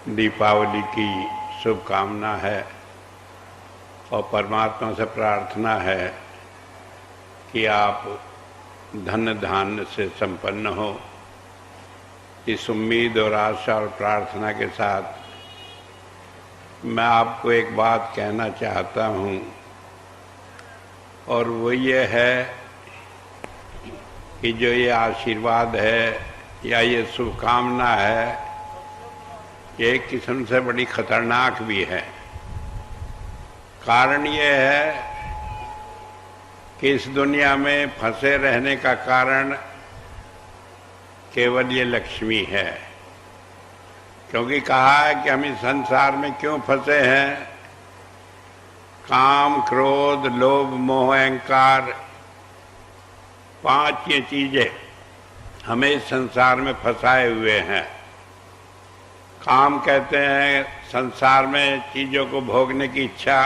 दीपावली की शुभकामना है और परमात्मा से प्रार्थना है कि आप धन धान्य से संपन्न हो। इस उम्मीद और आशा और प्रार्थना के साथ मैं आपको एक बात कहना चाहता हूँ, और वो ये है कि जो ये आशीर्वाद है या ये शुभकामना है, ये एक किस्म से बड़ी खतरनाक भी है। कारण ये है कि इस दुनिया में फंसे रहने का कारण केवल ये लक्ष्मी है। क्योंकि कहा है कि हम इस संसार में क्यों फंसे हैं, काम, क्रोध, लोभ, मोह, अहंकार, 5 ये चीजें हमें इस संसार में फंसाए हुए हैं। काम कहते हैं संसार में चीजों को भोगने की इच्छा,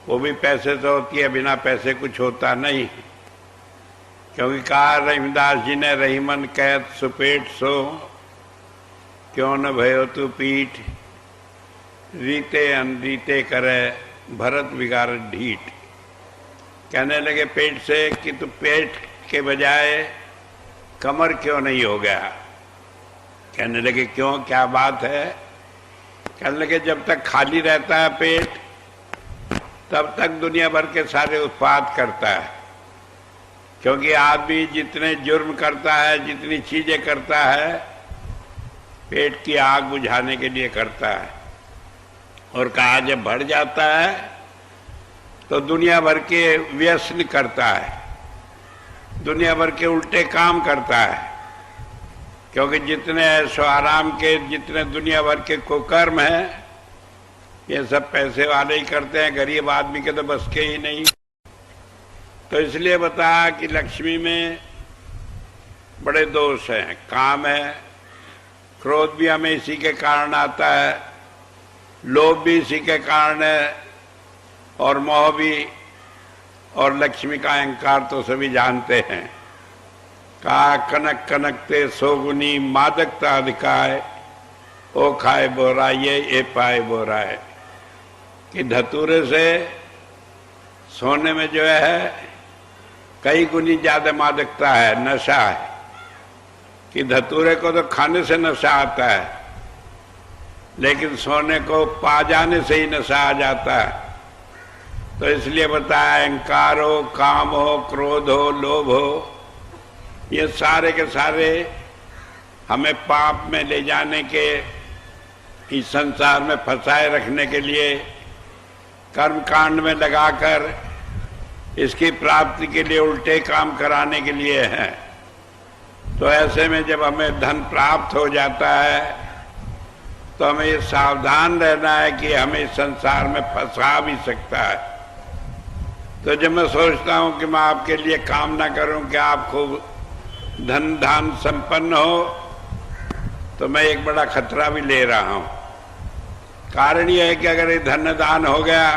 वो भी पैसे से होती है, बिना पैसे कुछ होता नहीं। क्योंकि कहा रहीमदास जी ने, रहीमन कैद सुपेट सो, क्यों न भयो तू पीठ, रीते अनरीते करे भरत बिगाड़ ढीठ। कहने लगे पेट से कि तू पेट के बजाय कमर क्यों नहीं हो गया। कहने लगे क्यों, क्या बात है। कहने लगे जब तक खाली रहता है पेट, तब तक दुनिया भर के सारे उत्पाद करता है। क्योंकि आदमी जितने जुर्म करता है, जितनी चीजें करता है, पेट की आग बुझाने के लिए करता है। और कहा जब बढ़ जाता है तो दुनिया भर के व्यसन करता है, दुनिया भर के उल्टे काम करता है। क्योंकि जितने ऐशो आराम के, जितने दुनिया भर के कुकर्म हैं, ये सब पैसे वाले ही करते हैं, गरीब आदमी के तो बस के ही नहीं। तो इसलिए बताया कि लक्ष्मी में बड़े दोष हैं। काम है, क्रोध भी हमें इसी के कारण आता है, लोभ भी इसी के कारण है, और मोह भी, और लक्ष्मी का अहंकार तो सभी जानते हैं। कहा कनक कनकते सोगुनी मादकता अधिकाय, ओ खाए बोराइये ए पाए बोराए। कि धतूरे से सोने में जो है कई गुनी ज्यादा मादकता है, नशा है। कि धतूरे को तो खाने से नशा आता है, लेकिन सोने को पा जाने से ही नशा आ जाता है। तो इसलिए बताया अहंकार हो, काम हो, क्रोध हो, लोभ हो, ये सारे के सारे हमें पाप में ले जाने के, इस संसार में फंसाए रखने के लिए, कर्म कांड में लगाकर इसकी प्राप्ति के लिए उल्टे काम कराने के लिए हैं। तो ऐसे में जब हमें धन प्राप्त हो जाता है तो हमें ये सावधान रहना है कि हमें इस संसार में फंसा भी सकता है। तो जब मैं सोचता हूं कि मैं आपके लिए कामना करूं कि आप खूब धन धान संपन्न हो, तो मैं एक बड़ा खतरा भी ले रहा हूं। कारण यह है कि अगर ये धन दान हो गया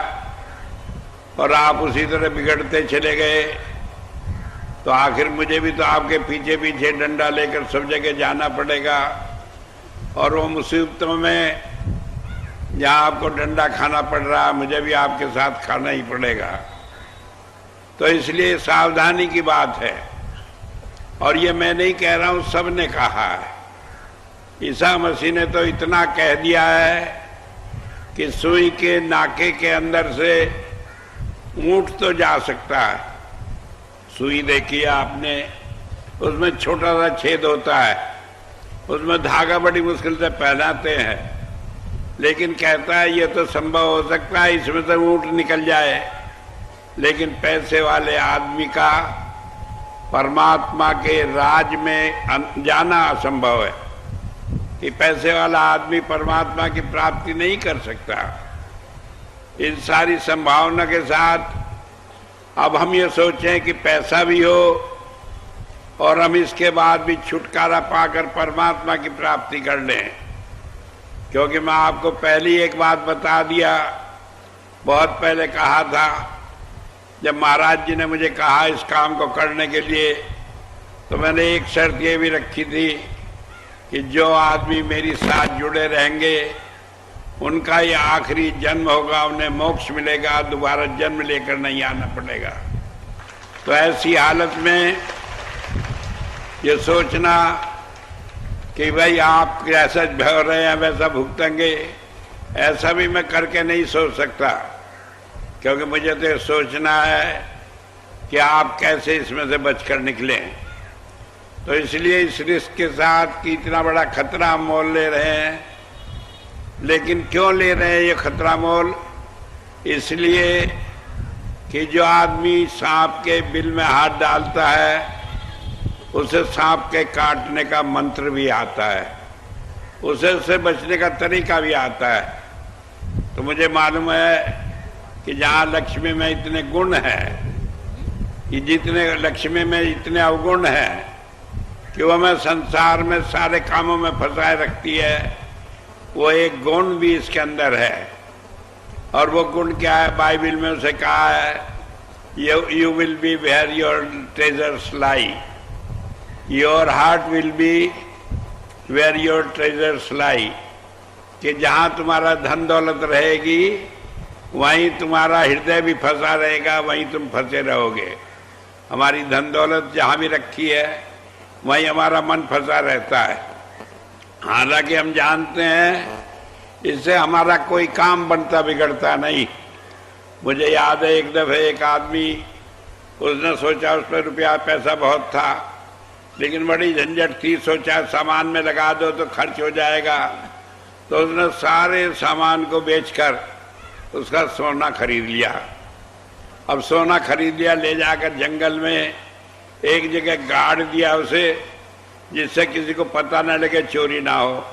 और आप उसी तरह बिगड़ते चले गए, तो आखिर मुझे भी तो आपके पीछे पीछे डंडा लेकर सब जगह जाना पड़ेगा, और वो मुसीबतों में जहां आपको डंडा खाना पड़ रहा, मुझे भी आपके साथ खाना ही पड़ेगा। तो इसलिए सावधानी की बात है। और ये मैं नहीं कह रहा हूं, सब ने कहा है। ईसा मसीह ने तो इतना कह दिया है कि सुई के नाके के अंदर से ऊंट तो जा सकता है। सुई देखिए आपने, उसमें छोटा सा छेद होता है, उसमें धागा बड़ी मुश्किल से पहनाते हैं, लेकिन कहता है ये तो संभव हो सकता है इसमें से ऊंट निकल जाए। लेकिन पैसे वाले आदमी का परमात्मा के राज में जाना असंभव है, कि पैसे वाला आदमी परमात्मा की प्राप्ति नहीं कर सकता। इन सारी संभावना के साथ अब हम ये सोचें कि पैसा भी हो और हम इसके बाद भी छुटकारा पाकर परमात्मा की प्राप्ति कर लें। क्योंकि मैं आपको पहली एक बात बता दिया, बहुत पहले कहा था, जब महाराज जी ने मुझे कहा इस काम को करने के लिए, तो मैंने एक शर्त ये भी रखी थी कि जो आदमी मेरे साथ जुड़े रहेंगे उनका ये आखिरी जन्म होगा, उन्हें मोक्ष मिलेगा, दोबारा जन्म लेकर नहीं आना पड़ेगा। तो ऐसी हालत में ये सोचना कि भाई आप जैसा भर रहे हैं वैसा भुगतेंगे, ऐसा भी मैं करके नहीं सोच सकता, क्योंकि मुझे तो सोचना है कि आप कैसे इसमें से बचकर निकलें। तो इसलिए इस रिस्क के साथ कि इतना बड़ा खतरा हम मोल ले रहे हैं। लेकिन क्यों ले रहे हैं ये खतरा मोल? इसलिए कि जो आदमी सांप के बिल में हाथ डालता है उसे सांप के काटने का मंत्र भी आता है, उसे उससे बचने का तरीका भी आता है। तो मुझे मालूम है कि जहाँ लक्ष्मी में इतने गुण हैं, कि जितने लक्ष्मी में इतने अवगुण हैं कि वो हमें संसार में सारे कामों में फंसाए रखती है, वो एक गुण भी इसके अंदर है। और वो गुण क्या है? बाइबल में उसे कहा है, you will be where your treasures lie, your heart will be where your treasures lie, कि जहाँ तुम्हारा धन दौलत रहेगी वहीं तुम्हारा हृदय भी फंसा रहेगा, वहीं तुम फंसे रहोगे। हमारी धन दौलत जहाँ भी रखी है वहीं हमारा मन फंसा रहता है। हालांकि हम जानते हैं इससे हमारा कोई काम बनता बिगड़ता नहीं। मुझे याद है एक दफे एक आदमी, उसने सोचा उस पर रुपया पैसा बहुत था लेकिन बड़ी झंझट थी, सोचा सामान में लगा दो तो खर्च हो जाएगा, तो उसने सारे सामान को बेचकर उसका सोना खरीद लिया। अब सोना खरीद लिया, ले जाकर जंगल में एक जगह गाड़ दिया उसे, जिससे किसी को पता न लगे, चोरी ना हो।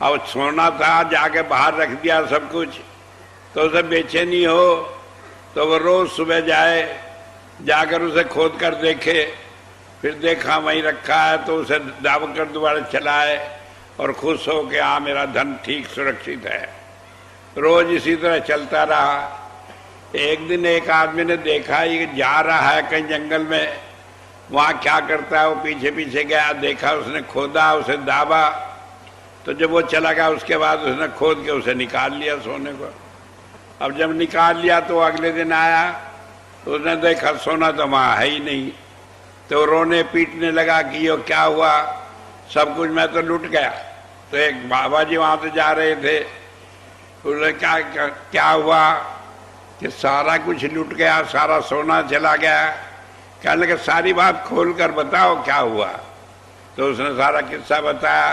अब सोना था, जाके बाहर रख दिया सब कुछ, तो उसे बेचैनी हो तो वो रोज सुबह जाए, जाकर उसे खोद कर देखे, फिर देखा वहीं रखा है तो उसे दाब कर दोबारा चलाए और खुश हो कि हाँ मेरा धन ठीक सुरक्षित है। रोज इसी तरह चलता रहा। एक दिन एक आदमी ने देखा ये जा रहा है कहीं जंगल में, वहाँ क्या करता है, वो पीछे पीछे गया, देखा, उसने खोदा, उसे दाबा, तो जब वो चला गया उसके बाद उसने खोद के उसे निकाल लिया सोने को। अब जब निकाल लिया तो अगले दिन आया तो उसने देखा सोना तो वहाँ है ही नहीं, तो रोने पीटने लगा कि ये क्या हुआ, सब कुछ मैं तो लूट गया। तो एक बाबा जी वहाँ से जा रहे थे, उन्होंने क्या हुआ कि सारा कुछ लूट गया, सारा सोना चला गया। कहने लगे सारी बात खोल कर बताओ क्या हुआ। तो उसने सारा किस्सा बताया।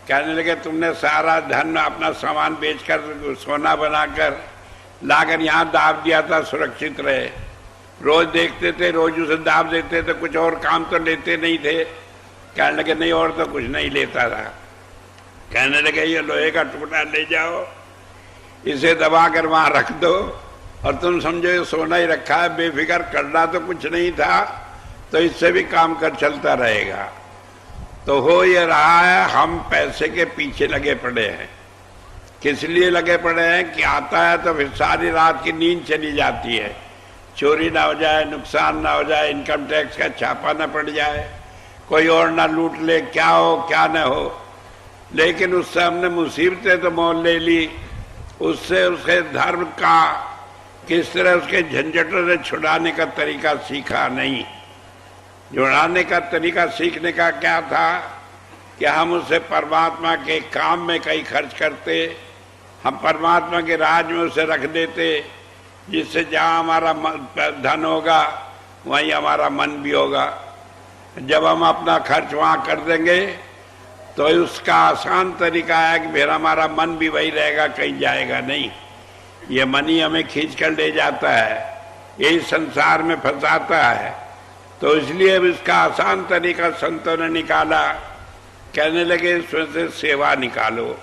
कहने लगे तुमने सारा धन अपना सामान बेचकर सोना बनाकर लाकर यहाँ दाब दिया था, सुरक्षित रहे। रोज देखते थे, रोज उसे दाब देते थे, कुछ और काम तो लेते नहीं थे। कहने लगे नहीं, और तो कुछ नहीं लेता था। कहने लगे ये लोहे का टुकड़ा ले जाओ, इसे दबा कर वहां रख दो और तुम समझो ये सोना ही रखा है, बेफिक्र, करना तो कुछ नहीं था, तो इससे भी काम कर चलता रहेगा। तो हो ये रहा है, हम पैसे के पीछे लगे पड़े हैं। किस लिए लगे पड़े हैं कि आता है तो फिर सारी रात की नींद चली जाती है, चोरी ना हो जाए, नुकसान ना हो जाए, इनकम टैक्स का छापा ना पड़ जाए, कोई और ना लूट ले, क्या हो क्या ना हो। लेकिन उससे हमने मुसीबतें तो मोल ले ली, उससे उसके धर्म का किस तरह उसके झंझटों से छुड़ाने का तरीका सीखा नहीं। छुड़ाने का तरीका सीखने का क्या था कि हम उसे परमात्मा के काम में कहीं खर्च करते, हम परमात्मा के राज में उसे रख देते, जिससे जहाँ हमारा धन होगा वहीं हमारा मन भी होगा। जब हम अपना खर्च वहाँ कर देंगे तो उसका आसान तरीका है कि फिर हमारा मन भी वही रहेगा, कहीं जाएगा नहीं। ये मन ही हमें खींच कर ले जाता है, यही संसार में फंसाता है। तो इसलिए अब इसका आसान तरीका संतों ने निकाला। कहने लगे इसमें से सेवा निकालो।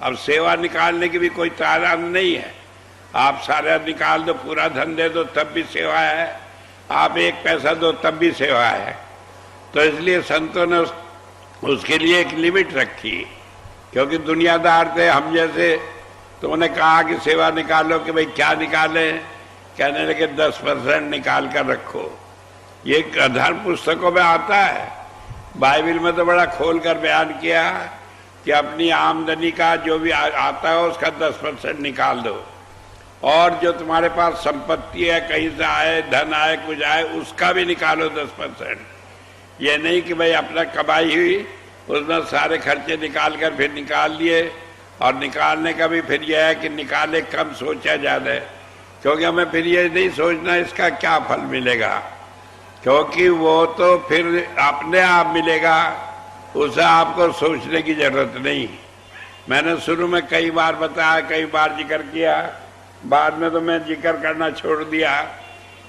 अब सेवा निकालने की भी कोई तादाद नहीं है, आप सारा निकाल दो, पूरा धन दे दो तब भी सेवा है, आप एक पैसा दो तब भी सेवा है। तो इसलिए संतों ने उसके लिए एक लिमिट रखी, क्योंकि दुनियादार थे हम जैसे। तो उन्होंने कहा कि सेवा निकालो, कि भाई क्या निकाले। कहने लगे 10% निकाल कर रखो। ये धर्म पुस्तकों में आता है, बाइबल में तो बड़ा खोल कर बयान किया कि अपनी आमदनी का जो भी आता है उसका 10% निकाल दो, और जो तुम्हारे पास संपत्ति है, कहीं से आए, धन आए, कुछ आए, उसका भी निकालो 10%। ये नहीं कि भाई अपना कमाई हुई उसमें सारे खर्चे निकाल कर फिर निकाल लिए, और निकालने का भी फिर यह है कि निकाले कम सोचा ज्यादा, क्योंकि हमें फिर ये नहीं सोचना इसका क्या फल मिलेगा, क्योंकि वो तो फिर अपने आप मिलेगा, उसे आपको सोचने की जरूरत नहीं। मैंने शुरू में कई बार बताया, कई बार जिक्र किया, बाद में तो मैं जिक्र करना छोड़ दिया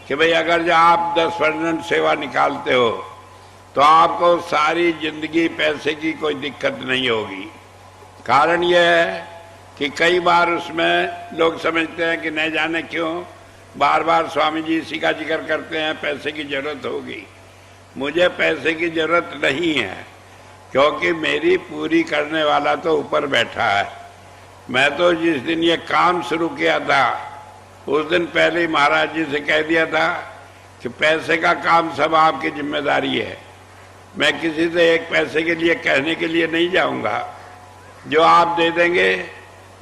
कि भाई अगर जो आप 10% सेवा निकालते हो तो आपको सारी जिंदगी पैसे की कोई दिक्कत नहीं होगी। कारण यह है कि कई बार उसमें लोग समझते हैं कि नहीं जाने क्यों बार बार स्वामी जी इसी का जिक्र करते हैं, पैसे की जरूरत होगी। मुझे पैसे की जरूरत नहीं है, क्योंकि मेरी पूरी करने वाला तो ऊपर बैठा है। मैं तो जिस दिन ये काम शुरू किया था उस दिन पहले ही महाराज जी से कह दिया था कि पैसे का काम सब आपकी जिम्मेदारी है। मैं किसी से एक पैसे के लिए कहने के लिए नहीं जाऊंगा, जो आप दे देंगे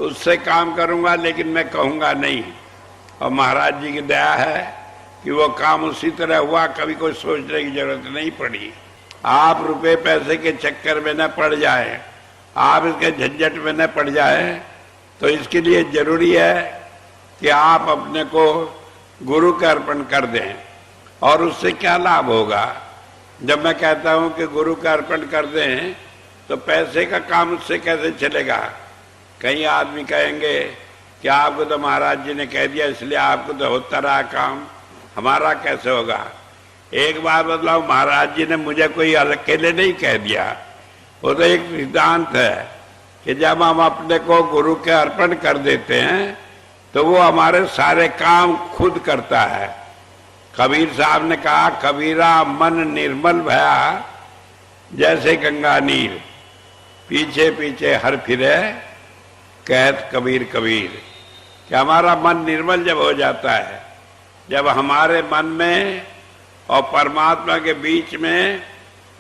उससे काम करूंगा, लेकिन मैं कहूंगा नहीं। और महाराज जी की दया है कि वो काम उसी तरह हुआ, कभी कोई सोचने की जरूरत नहीं पड़ी। आप रुपए पैसे के चक्कर में न पड़ जाए, आप इसके झंझट में न पड़ जाए, तो इसके लिए जरूरी है कि आप अपने को गुरु का अर्पण कर दें। और उससे क्या लाभ होगा? जब मैं कहता हूं कि गुरु का अर्पण कर दें तो पैसे का काम उससे कैसे चलेगा? कई आदमी कहेंगे कि आपको तो महाराज जी ने कह दिया इसलिए आपको तो होता रहा काम, हमारा कैसे होगा? एक बात बतलाओ, महाराज जी ने मुझे कोई अकेले नहीं कह दिया। वो तो एक सिद्धांत है कि जब हम अपने को गुरु के अर्पण कर देते हैं तो वो हमारे सारे काम खुद करता है। कबीर साहब ने कहा, कबीरा मन निर्मल भया जैसे गंगा नीर, पीछे पीछे हर फिरे कहत कबीर कबीर। कि हमारा मन निर्मल जब हो जाता है, जब हमारे मन में और परमात्मा के बीच में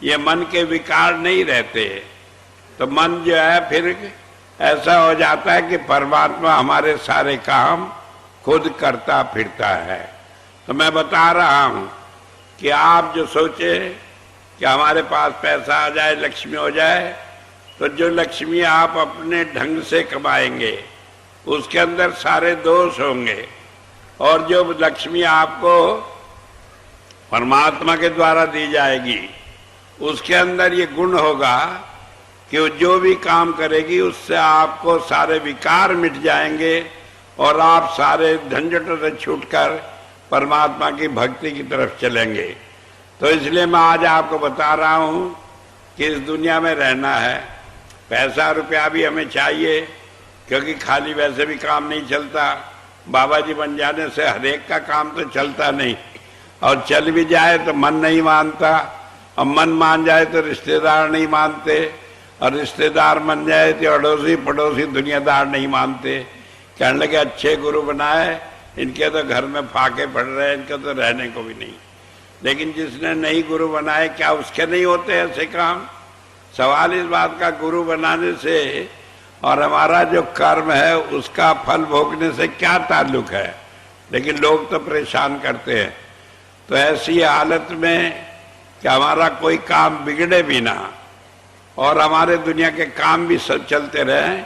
ये मन के विकार नहीं रहते, तो मन जो है फिर ऐसा हो जाता है कि परमात्मा हमारे सारे काम खुद करता फिरता है। तो मैं बता रहा हूं कि आप जो सोचे कि हमारे पास पैसा आ जाए, लक्ष्मी हो जाए, तो जो लक्ष्मी आप अपने ढंग से कमाएंगे उसके अंदर सारे दोष होंगे, और जो लक्ष्मी आपको परमात्मा के द्वारा दी जाएगी उसके अंदर ये गुण होगा कि जो भी काम करेगी उससे आपको सारे विकार मिट जाएंगे और आप सारे झंझटों से छूटकर परमात्मा की भक्ति की तरफ चलेंगे। तो इसलिए मैं आज आपको बता रहा हूं कि इस दुनिया में रहना है, पैसा रुपया भी हमें चाहिए, क्योंकि खाली वैसे भी काम नहीं चलता। बाबा जी बन जाने से हरेक का काम तो चलता नहीं, और चल भी जाए तो मन नहीं मानता, और मन मान जाए तो रिश्तेदार नहीं मानते, और रिश्तेदार मान जाए तो अड़ोसी पड़ोसी दुनियादार नहीं मानते। कहने लगे अच्छे गुरु बनाए, इनके तो घर में फाके पड़ रहे हैं, इनके तो रहने को भी नहीं। लेकिन जिसने नहीं गुरु बनाए, क्या उसके नहीं होते ऐसे काम? सवाल इस बात का, गुरु बनाने से और हमारा जो कर्म है उसका फल भोगने से क्या ताल्लुक है? लेकिन लोग तो परेशान करते हैं। तो ऐसी हालत में कि हमारा कोई काम बिगड़े भी ना और हमारे दुनिया के काम भी सब चलते रहे,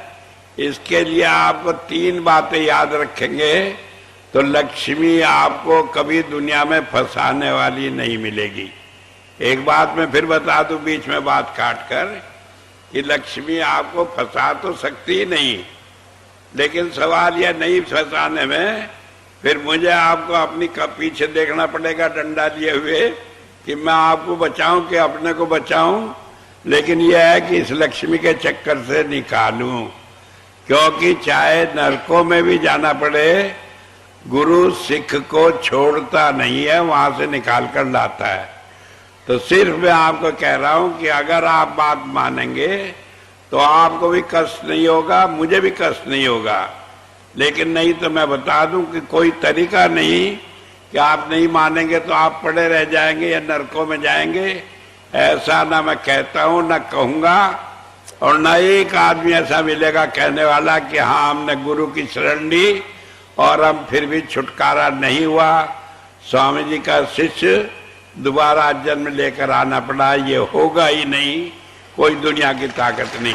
इसके लिए आपको 3 बातें याद रखेंगे तो लक्ष्मी आपको कभी दुनिया में फंसाने वाली नहीं मिलेगी। एक बात मैं फिर बता दूं बीच में बात काट कर कि लक्ष्मी आपको फंसा तो सकती ही नहीं, लेकिन सवाल यह नहीं फंसाने में फिर मुझे आपको अपनी पीछे देखना पड़ेगा डंडा लिए हुए कि मैं आपको बचाऊं कि अपने को बचाऊं। लेकिन यह है कि इस लक्ष्मी के चक्कर से निकालूं, क्योंकि चाहे नरकों में भी जाना पड़े, गुरु सिख को छोड़ता नहीं है, वहां से निकाल कर लाता है। तो सिर्फ मैं आपको कह रहा हूं कि अगर आप बात मानेंगे तो आपको भी कष्ट नहीं होगा, मुझे भी कष्ट नहीं होगा। लेकिन नहीं तो मैं बता दूं कि कोई तरीका नहीं कि आप नहीं मानेंगे तो आप पड़े रह जाएंगे या नरकों में जाएंगे। ऐसा ना मैं कहता हूं ना कहूंगा, और न एक आदमी ऐसा मिलेगा कहने वाला कि हाँ हमने गुरु की शरण ली और हम फिर भी छुटकारा नहीं हुआ, स्वामी जी का शिष्य दोबारा जन्म लेकर आना पड़ा, ये होगा ही नहीं, कोई दुनिया की ताकत नहीं।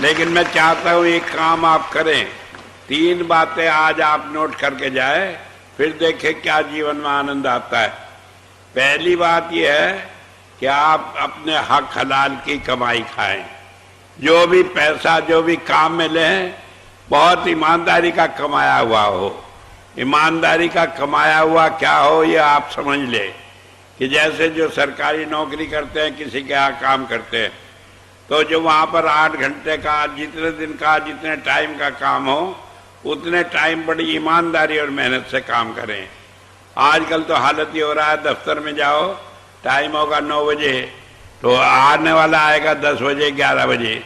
लेकिन मैं चाहता हूं एक काम आप करें, 3 बातें आज आप नोट करके जाए, फिर देखें क्या जीवन में आनंद आता है। पहली बात यह है कि आप अपने हक हलाल की कमाई खाएं। जो भी पैसा जो भी काम में लें बहुत ईमानदारी का कमाया हुआ हो। ईमानदारी का कमाया हुआ क्या हो ये आप समझ ले कि जैसे जो सरकारी नौकरी करते हैं, किसी के यहाँ काम करते हैं, तो जो वहाँ पर 8 घंटे का, जितने दिन का, जितने टाइम का काम हो, उतने टाइम बड़ी ईमानदारी और मेहनत से काम करें। आजकल तो हालत ये हो रहा है, दफ्तर में जाओ, टाइम होगा 9 बजे, तो आने वाला आएगा 10 बजे 11 बजे,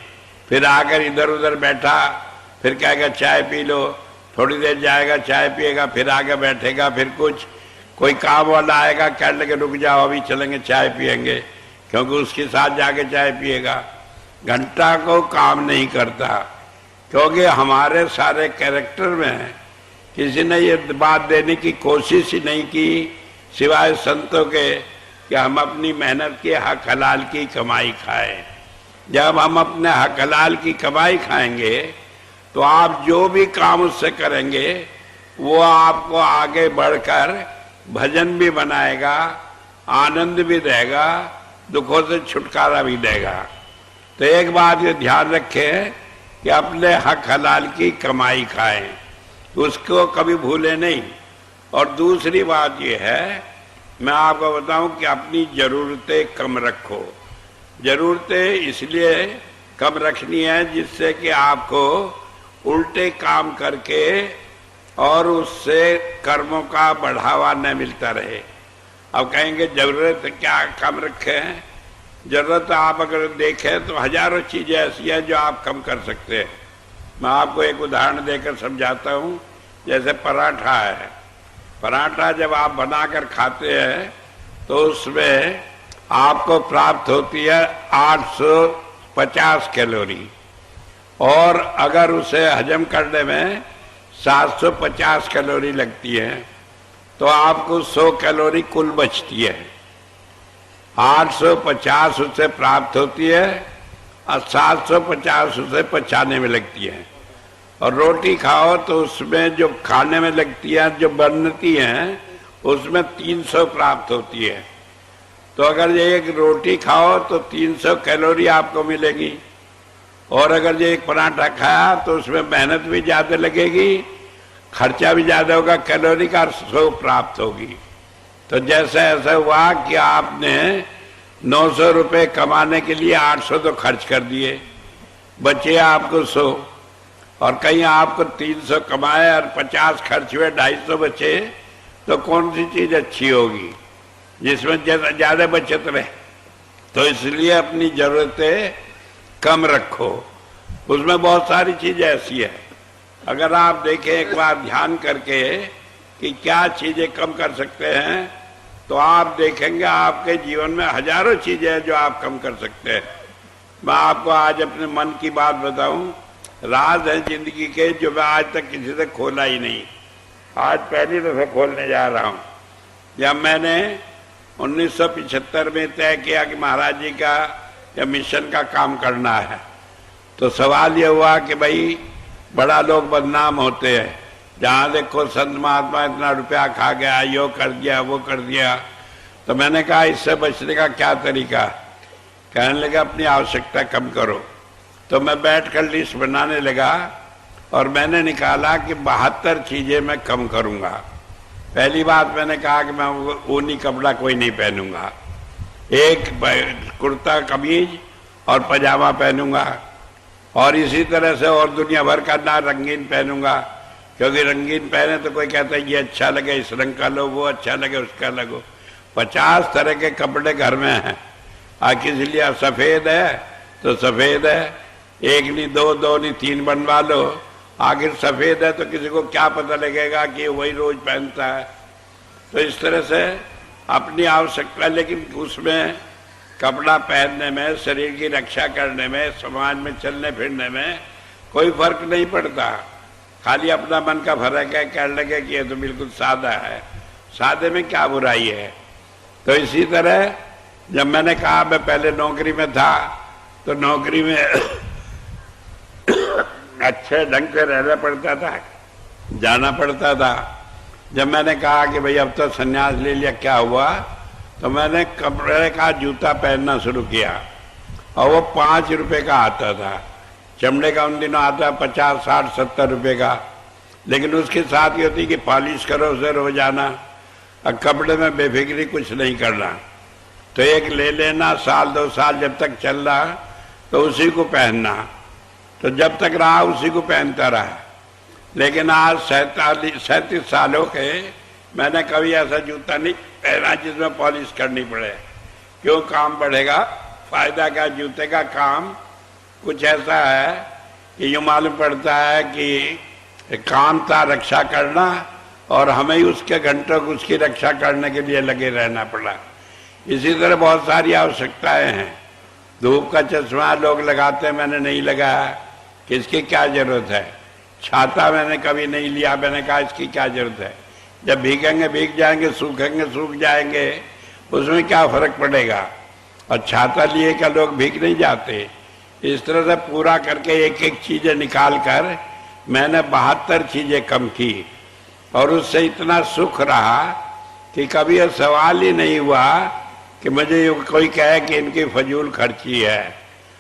फिर आकर इधर उधर बैठा, फिर कहेगा चाय पी लो, थोड़ी देर जाएगा चाय पिएगा, फिर आगे बैठेगा, फिर कुछ कोई काम वाला आएगा, कह लगे रुक जाओ अभी चलेंगे चाय पिएंगे, क्योंकि उसके साथ जाके चाय पिएगा। घंटा को काम नहीं करता, क्योंकि हमारे सारे कैरेक्टर में किसी ने ये बात देने की कोशिश ही नहीं की सिवाय संतों के कि हम अपनी मेहनत के हक हलाल की कमाई खाएं। जब हम अपने हक हलाल की कमाई खाएंगे तो आप जो भी काम उससे करेंगे वो आपको आगे बढ़कर भजन भी बनाएगा, आनंद भी देगा, दुखों से छुटकारा भी देगा। तो एक बात ये ध्यान रखें कि अपने हक हलाल की कमाई खाएं, उसको कभी भूले नहीं। और दूसरी बात ये है, मैं आपको बताऊं कि अपनी जरूरतें कम रखो। जरूरतें इसलिए कम रखनी है जिससे कि आपको उल्टे काम करके और उससे कर्मों का बढ़ावा न मिलता रहे। अब कहेंगे जरूरत क्या कम रखे हैं? जरूरत आप अगर देखें तो हजारों चीजें ऐसी हैं जो आप कम कर सकते हैं। मैं आपको एक उदाहरण देकर समझाता हूँ। जैसे पराठा है, पराठा जब आप बनाकर खाते हैं तो उसमें आपको प्राप्त होती है 850 कैलोरी, और अगर उसे हजम करने में 750 कैलोरी लगती है तो आपको 100 कैलोरी कुल बचती है। 850 उससे प्राप्त होती है और 750 उसे पचाने में लगती है। और रोटी खाओ तो उसमें जो खाने में लगती है, जो बनती है, उसमें 300 प्राप्त होती है। तो अगर ये एक रोटी खाओ तो 300 कैलोरी आपको मिलेगी, और अगर ये एक पराठा खाया तो उसमें मेहनत भी ज्यादा लगेगी, खर्चा भी ज्यादा होगा, कैलोरी का 100 प्राप्त होगी। तो जैसे ऐसा हुआ कि आपने 900 रुपये कमाने के लिए 800 तो खर्च कर दिए, बचे आपको 100, और कहीं आपको 300 कमाए और 50 खर्च हुए, 250 बचे, तो कौन सी चीज अच्छी होगी जिसमें ज्यादा बचत रहे? तो इसलिए अपनी जरूरतें कम रखो। उसमें बहुत सारी चीजें ऐसी है, अगर आप देखें एक बार ध्यान करके कि क्या चीजें कम कर सकते हैं, तो आप देखेंगे आपके जीवन में हजारों चीजें हैं जो आप कम कर सकते हैं। मैं आपको आज अपने मन की बात बताऊं, राज है जिंदगी के जो मैं आज तक किसी से खोला ही नहीं, आज पहली दफा खोलने जा रहा हूं। जब मैंने 1975 में तय किया कि महाराज जी का या मिशन का काम करना है, तो सवाल ये हुआ कि भाई बड़ा लोग बदनाम होते हैं, जहां देखो संत महात्मा इतना रुपया खा गया, यो कर दिया, वो कर दिया। तो मैंने कहा इससे बचने का क्या तरीका? कहने लगा अपनी आवश्यकता कम करो। तो मैं बैठकर लिस्ट बनाने लगा और मैंने निकाला कि 72 चीजें मैं कम करूंगा। पहली बात मैंने कहा कि मैं ऊनी कपड़ा कोई नहीं पहनूंगा, एक कुर्ता कमीज और पजामा पहनूंगा, और इसी तरह से और दुनिया भर का ना रंगीन पहनूंगा, क्योंकि रंगीन पहने तो कोई कहता है ये अच्छा लगे, इस रंग का लो, वो अच्छा लगे, उसका लगो। 50 तरह के कपड़े घर में हैं। किसी लिए सफेद है तो सफेद है, एक नहीं दो, दो नहीं 3 बनवा लो। आखिर सफेद है तो किसी को क्या पता लगेगा कि वही रोज पहनता है। तो इस तरह से अपनी आवश्यकता, लेकिन उसमें कपड़ा पहनने में, शरीर की रक्षा करने में, समाज में चलने फिरने में कोई फर्क नहीं पड़ता। खाली अपना मन का फर्क है, कह लगे कि ये तो बिल्कुल सादा है। सादे में क्या बुराई है? तो इसी तरह जब मैंने कहा मैं पहले नौकरी में था तो नौकरी में अच्छे ढंग से रहना पड़ता था, जाना पड़ता था। जब मैंने कहा कि भाई अब तो संन्यास ले लिया, क्या हुआ? तो मैंने कपड़े का जूता पहनना शुरू किया और वो 5 रुपए का आता था। चमड़े का उन दिनों आता 50, 60, 70 रुपए का। लेकिन उसके साथ ये होती कि पॉलिश करो उसे रोजाना, और कपड़े में बेफिक्री कुछ नहीं करना। तो एक ले लेना, साल 2 साल जब तक चल रहा तो उसी को पहनना। तो जब तक रहा उसी को पहनता रहा। लेकिन आज 37 सालों के मैंने कभी ऐसा जूता नहीं पहना जिसमें पॉलिश करनी पड़े। क्यों? काम बढ़ेगा, फायदा क्या जूते का? काम कुछ ऐसा है कि यूं मालूम पड़ता है कि काम था रक्षा करना, और हमें उसके घंटों को उसकी रक्षा करने के लिए लगे रहना पड़ा। इसी तरह बहुत सारी आवश्यकताएं हैं। धूप का चश्मा लोग लगाते हैं, मैंने नहीं लगाया। किसकी क्या जरूरत है? छाता मैंने कभी नहीं लिया, मैंने कहा इसकी क्या जरूरत है? जब भीगेंगे भीग जाएंगे, सूखेंगे सूख जाएंगे, उसमें क्या फर्क पड़ेगा? और छाता लिए क्या लोग भीग नहीं जाते? इस तरह से पूरा करके एक एक चीजें निकाल कर मैंने 72 चीजें कम की, और उससे इतना सुख रहा कि कभी यह सवाल ही नहीं हुआ कि मुझे कोई कहे कि इनकी फजूल खर्ची है,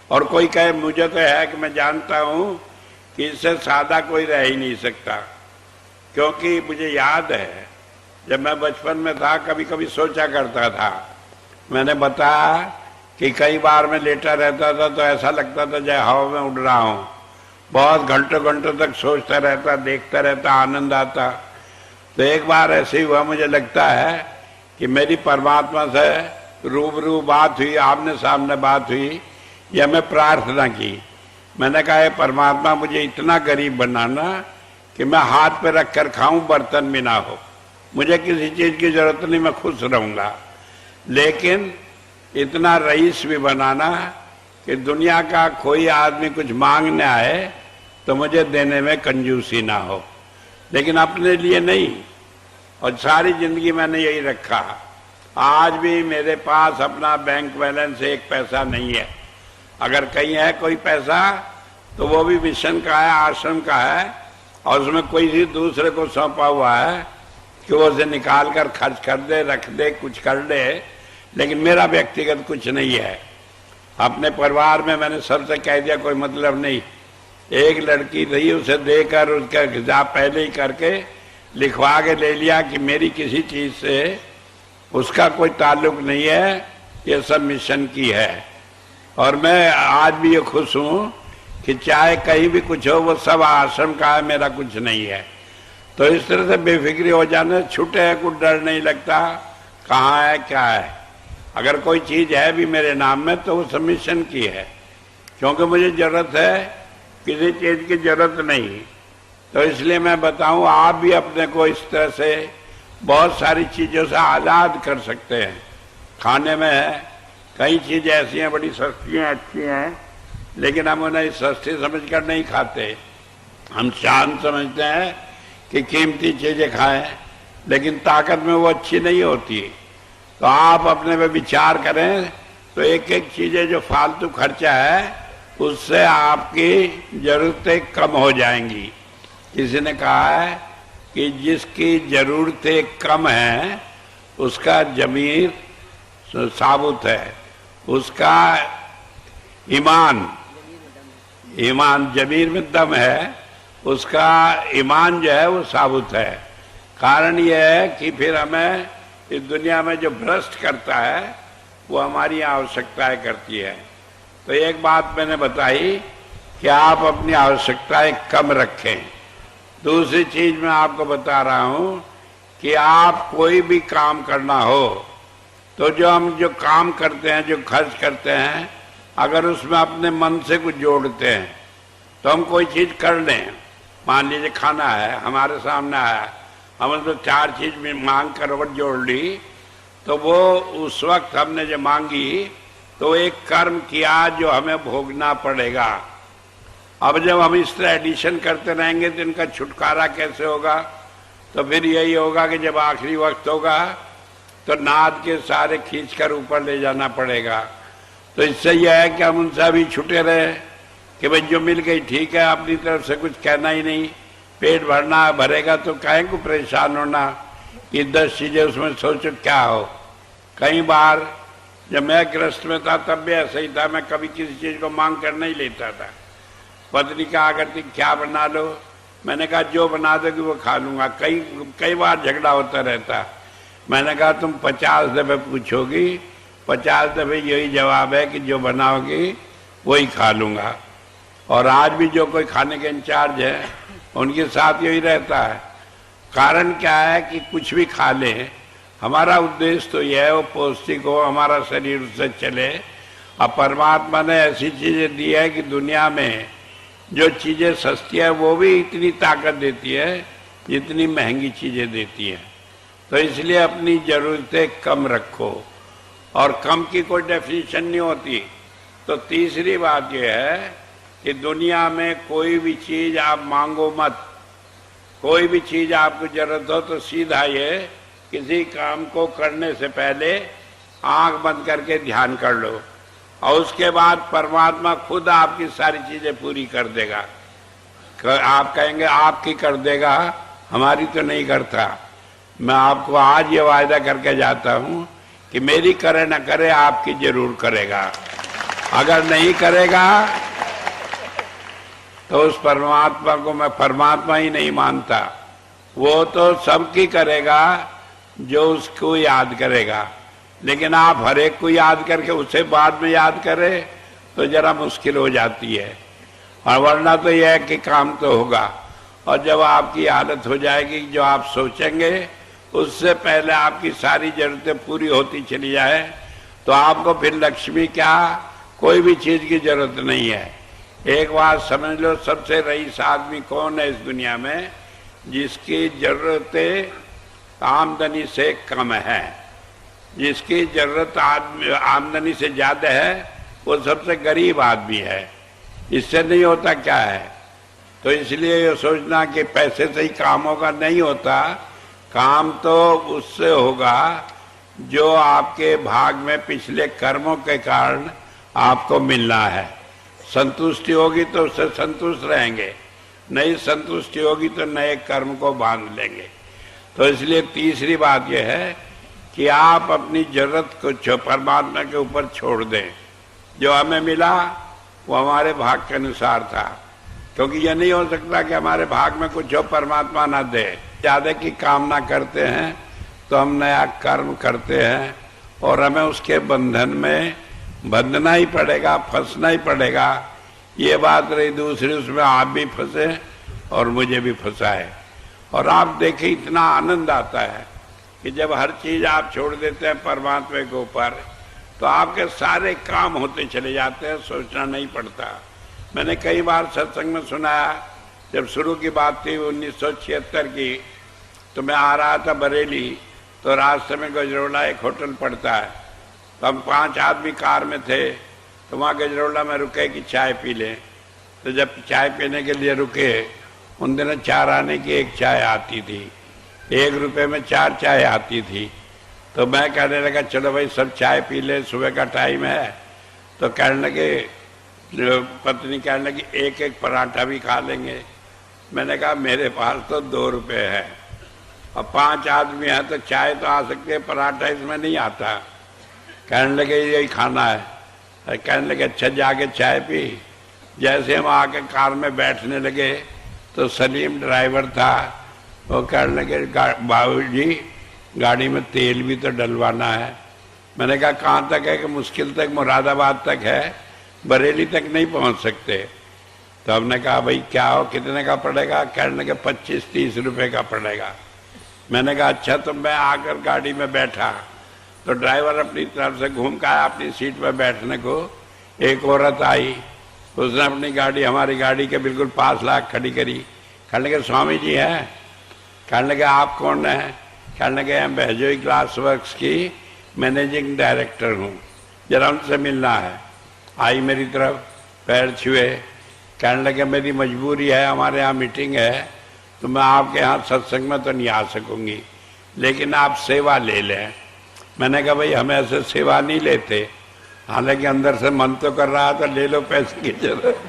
और कोई कहे मुझे तो है कि मैं जानता हूं कि इससे सादा कोई रह ही नहीं सकता। क्योंकि मुझे याद है जब मैं बचपन में था, कभी कभी सोचा करता था। मैंने बताया कि कई बार मैं लेटा रहता था तो ऐसा लगता था जैसे हवा में उड़ रहा हूं। बहुत घंटों घंटों तक सोचता रहता, देखता रहता, आनंद आता। तो एक बार ऐसे ही हुआ, मुझे लगता है कि मेरी परमात्मा से रूबरू बात हुई, आमने सामने बात हुई, या मैं प्रार्थना की। मैंने कहा है परमात्मा मुझे इतना गरीब बनाना कि मैं हाथ पे रख कर खाऊं, बर्तन भी ना हो, मुझे किसी चीज की जरूरत नहीं, मैं खुश रहूंगा। लेकिन इतना रईस भी बनाना कि दुनिया का कोई आदमी कुछ मांगने आए तो मुझे देने में कंजूसी ना हो, लेकिन अपने लिए नहीं। और सारी जिंदगी मैंने यही रखा। आज भी मेरे पास अपना बैंक बैलेंस 1 पैसा नहीं है। अगर कहीं है कोई पैसा तो वो भी मिशन का है, आश्रम का है, और उसमें कोई भी दूसरे को सौंपा हुआ है कि वो उसे निकाल कर खर्च कर दे, रख दे, कुछ कर दे। लेकिन मेरा व्यक्तिगत कुछ नहीं है। अपने परिवार में मैंने सबसे कह दिया कोई मतलब नहीं। एक लड़की थी, उसे देकर उसका हिसाब पहले ही करके लिखवा के ले लिया कि मेरी किसी चीज से उसका कोई ताल्लुक नहीं है, ये सब मिशन की है। और मैं आज भी ये खुश हूं कि चाहे कहीं भी कुछ हो, वो सब आश्रम का है, मेरा कुछ नहीं है। तो इस तरह से बेफिक्री हो जाने, छूटे है, कुछ डर नहीं लगता कहाँ है क्या है। अगर कोई चीज है भी मेरे नाम में तो वो सब मिशन की है, क्योंकि मुझे जरूरत है, किसी चीज की जरूरत नहीं। तो इसलिए मैं बताऊं, आप भी अपने को इस तरह से बहुत सारी चीजों से आजाद कर सकते हैं। खाने में है, कई चीजें ऐसी हैं बड़ी सस्ती हैं, अच्छी हैं, लेकिन हम उन्हें सस्ती समझकर नहीं खाते। हम शान समझते हैं कि कीमती चीजें खाएं, लेकिन ताकत में वो अच्छी नहीं होती। तो आप अपने में विचार करें तो एक एक चीजें जो फालतू खर्चा है उससे आपकी जरूरतें कम हो जाएंगी। किसी ने कहा है कि जिसकी जरूरतें कम हैं उसका जमीर साबुत है, उसका ईमान जमीर में दम है, उसका ईमान जो है वो साबुत है। कारण यह है कि फिर हमें इस दुनिया में जो भ्रष्ट करता है वो हमारी आवश्यकताएं करती है। तो एक बात मैंने बताई कि आप अपनी आवश्यकताएं कम रखें। दूसरी चीज मैं आपको बता रहा हूं कि आप कोई भी काम करना हो तो जो काम करते हैं, जो खर्च करते हैं, अगर उसमें अपने मन से कुछ जोड़ते हैं तो हम कोई चीज कर लें। मान लीजिए खाना है हमारे सामने आया, हम उसमें 4 चीज में मांग कर और जोड़ ली, तो वो उस वक्त हमने जो मांगी तो एक कर्म किया जो हमें भोगना पड़ेगा। अब जब हम इस तरह एडिशन करते रहेंगे तो इनका छुटकारा कैसे होगा? तो फिर यही होगा कि जब आखिरी वक्त होगा तो नाद के सारे खींचकर ऊपर ले जाना पड़ेगा। तो इससे यह है कि हम उनसे अभी छुटे रहे कि भाई जो मिल गई ठीक है, अपनी तरफ से कुछ कहना ही नहीं, पेट भरना भरेगा तो काहे को परेशान होना कि 10 चीजें उसमें सोचो क्या हो। कई बार जब मैं गृहस्थ में था तब भी ऐसा ही था, मैं कभी किसी चीज को मांग कर नहीं लेता था। पत्नी कहा करती क्या बना लो, मैंने कहा जो बना दोगी वो खा लूंगा। कई बार झगड़ा होता रहता। मैंने कहा तुम 50 दफे पूछोगी, 50 दफे यही जवाब है कि जो बनाओगी वही खा लूंगा। और आज भी जो कोई खाने के इंचार्ज है उनके साथ यही रहता है। कारण क्या है कि कुछ भी खा लें, हमारा उद्देश्य तो यह है वो पौष्टिक हो, हमारा शरीर उससे चले। अब परमात्मा ने ऐसी चीजें दी है कि दुनिया में जो चीजें सस्ती है वो भी इतनी ताकत देती है जितनी महंगी चीजें देती है। तो इसलिए अपनी जरूरतें कम रखो, और कम की कोई डेफिनेशन नहीं होती। तो तीसरी बात यह है कि दुनिया में कोई भी चीज आप मांगो मत। कोई भी चीज आपको जरूरत हो तो सीधा ये किसी काम को करने से पहले आंख बंद करके ध्यान कर लो, और उसके बाद परमात्मा खुद आपकी सारी चीजें पूरी कर देगा। आप कहेंगे आपकी कर देगा, हमारी तो नहीं करता। मैं आपको आज ये वायदा करके जाता हूं कि मेरी करे न करे आपकी जरूर करेगा। अगर नहीं करेगा तो उस परमात्मा को मैं परमात्मा ही नहीं मानता। वो तो सबकी करेगा जो उसको याद करेगा, लेकिन आप हर एक को याद करके उसे बाद में याद करें तो जरा मुश्किल हो जाती है। और वरना तो यह है कि काम तो होगा, और जब आपकी हालत हो जाएगी जो आप सोचेंगे उससे पहले आपकी सारी जरूरतें पूरी होती चली जाए तो आपको फिर लक्ष्मी क्या कोई भी चीज की जरूरत नहीं है। एक बात समझ लो, सबसे रईस आदमी कौन है इस दुनिया में? जिसकी जरूरतें आमदनी से कम है। जिसकी जरूरत आमदनी से ज्यादा है वो सबसे गरीब आदमी है। इससे नहीं होता क्या है? तो इसलिए ये सोचना कि पैसे से ही काम होगा, नहीं होता। काम तो उससे होगा जो आपके भाग में पिछले कर्मों के कारण आपको मिलना है। संतुष्टि होगी तो उससे संतुष्ट रहेंगे, नहीं संतुष्टि होगी तो नए कर्म को बांध लेंगे। तो इसलिए तीसरी बात यह है कि आप अपनी जरूरत को परमात्मा के ऊपर छोड़ दें। जो हमें मिला वो हमारे भाग के अनुसार था, क्योंकि यह नहीं हो सकता कि हमारे भाग में कुछ हो परमात्मा ना दे। ज्यादा की कामना करते हैं तो हम नया कर्म करते हैं और हमें उसके बंधन में बंधना ही पड़ेगा, फंसना ही पड़ेगा। ये बात रही। दूसरी, उसमें आप भी फंसे और मुझे भी फंसाए। और आप देखें इतना आनंद आता है कि जब हर चीज आप छोड़ देते हैं परमात्मा के ऊपर तो आपके सारे काम होते चले जाते हैं, सोचना नहीं पड़ता। मैंने कई बार सत्संग में सुनाया, जब शुरू की बात थी 1976 की, तो मैं आ रहा था बरेली, तो रास्ते में गजरौला एक होटल पड़ता है, तो हम 5 आदमी कार में थे। तो वहाँ गजरौला में रुके कि चाय पी लें। तो जब चाय पीने के लिए रुके, उन दिनों 4 आने की एक चाय आती थी, 1 रुपये में 4 चाय आती थी। तो मैं कहने लगा चलो भाई सब चाय पी ले, सुबह का टाइम है। तो कहने लगे, पत्नी कहने लगी एक एक पराठा भी खा लेंगे। मैंने कहा मेरे पास तो 2 रुपये है, अब 5 आदमी हैं तो चाय तो आ सकती है, पराठा इसमें नहीं आता। कहने लगे यही खाना है। कहने लगे अच्छा जाके चाय पी। जैसे हम आके कार में बैठने लगे तो सलीम ड्राइवर था, वो कहने लगे बाबू जी गाड़ी में तेल भी तो डलवाना है। मैंने कहा कहाँ तक है? कि मुश्किल तक मुरादाबाद तक है, बरेली तक नहीं पहुँच सकते। तो हमने कहा भाई क्या हो, कितने का पड़ेगा? कहने लगे 25-30 रुपये का पड़ेगा। मैंने कहा अच्छा। तो मैं आकर गाड़ी में बैठा तो ड्राइवर अपनी तरफ से घूम के आया अपनी सीट पर बैठने को। एक औरत आई, उसने अपनी गाड़ी हमारी गाड़ी के बिल्कुल पास ला खड़ी करी। कहने लगे स्वामी जी हैं? कहने लगे आप कौन हैं? कहने लगे मैं बहजोई ग्लास वर्क्स की मैनेजिंग डायरेक्टर हूँ। जरा उनसे मिलना है। आई मेरी तरफ, पैर छुए, कहने लगे मेरी मजबूरी है, हमारे यहाँ मीटिंग है, तो मैं आपके यहाँ सत्संग में तो नहीं आ सकूंगी, लेकिन आप सेवा ले लें। मैंने कहा भाई हम ऐसे सेवा नहीं लेते, हालांकि अंदर से मन तो कर रहा था ले लो पैसे की जरूरत,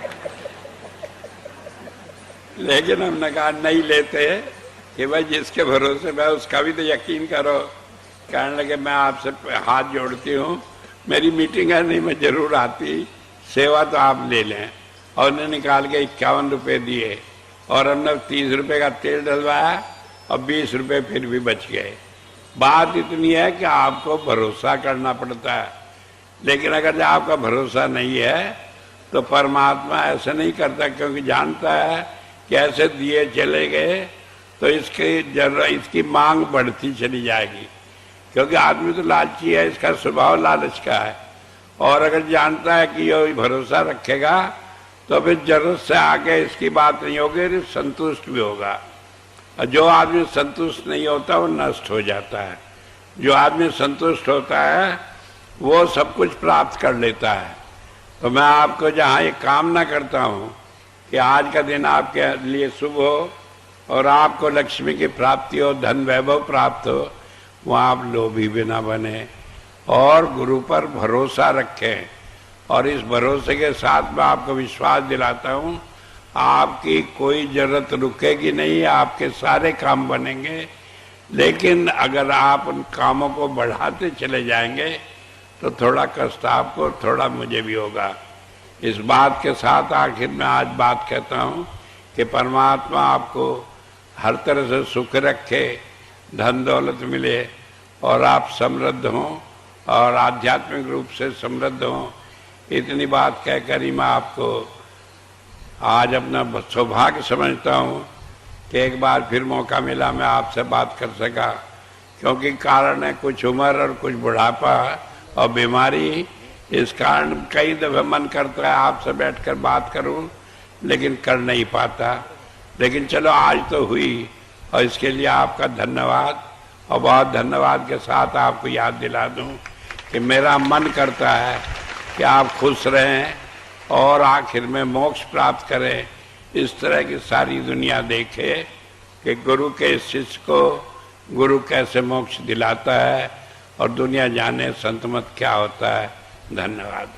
लेकिन हमने कहा नहीं लेते कि भाई जिसके भरोसे मैं उसका भी तो यकीन करो। कहने लगे मैं आपसे हाथ जोड़ती हूँ, मेरी मीटिंग है नहीं मैं जरूर आती, सेवा तो आप ले लें। और उन्हें निकाल के 51 रुपये दिए और हमने 30 रुपये का तेल डलवाया और 20 रुपये फिर भी बच गए। बात इतनी है कि आपको भरोसा करना पड़ता है, लेकिन अगर आपका भरोसा नहीं है तो परमात्मा ऐसे नहीं करता, क्योंकि जानता है कि ऐसे दिए चले गए तो इसकी मांग बढ़ती चली जाएगी, क्योंकि आदमी तो लालची है, इसका स्वभाव लालच का है। और अगर जानता है कि ये भरोसा रखेगा तो फिर जरूरत से आगे इसकी बात नहीं होगी, संतुष्ट भी होगा। और जो आदमी संतुष्ट नहीं होता वो नष्ट हो जाता है। जो आदमी संतुष्ट होता है वो सब कुछ प्राप्त कर लेता है। तो मैं आपको जहाँ ये कामना करता हूँ कि आज का दिन आपके लिए शुभ हो और आपको लक्ष्मी की प्राप्ति हो, धन वैभव प्राप्त हो, वहाँ आप लोभी भी ना बने और गुरु पर भरोसा रखें। और इस भरोसे के साथ मैं आपको विश्वास दिलाता हूँ आपकी कोई जरूरत रुकेगी नहीं, आपके सारे काम बनेंगे। लेकिन अगर आप उन कामों को बढ़ाते चले जाएंगे तो थोड़ा कष्ट आपको, थोड़ा मुझे भी होगा। इस बात के साथ आखिर में आज बात कहता हूँ कि परमात्मा आपको हर तरह से सुख रखे, धन दौलत मिले और आप समृद्ध हों और आध्यात्मिक रूप से समृद्ध हों। इतनी बात कहकर ही मैं आपको आज अपना सौभाग्य समझता हूँ कि एक बार फिर मौका मिला मैं आपसे बात कर सका, क्योंकि कारण है कुछ उम्र और कुछ बुढ़ापा और बीमारी। इस कारण कई दफे मन करता है आपसे बैठकर बात करूं, लेकिन कर नहीं पाता। लेकिन चलो आज तो हुई और इसके लिए आपका धन्यवाद। और बहुत धन्यवाद के साथ आपको याद दिला दूं कि मेरा मन करता है कि आप खुश रहें और आखिर में मोक्ष प्राप्त करें। इस तरह की सारी दुनिया देखे कि गुरु के शिष्य को गुरु कैसे मोक्ष दिलाता है और दुनिया जाने संतमत क्या होता है। धन्यवाद।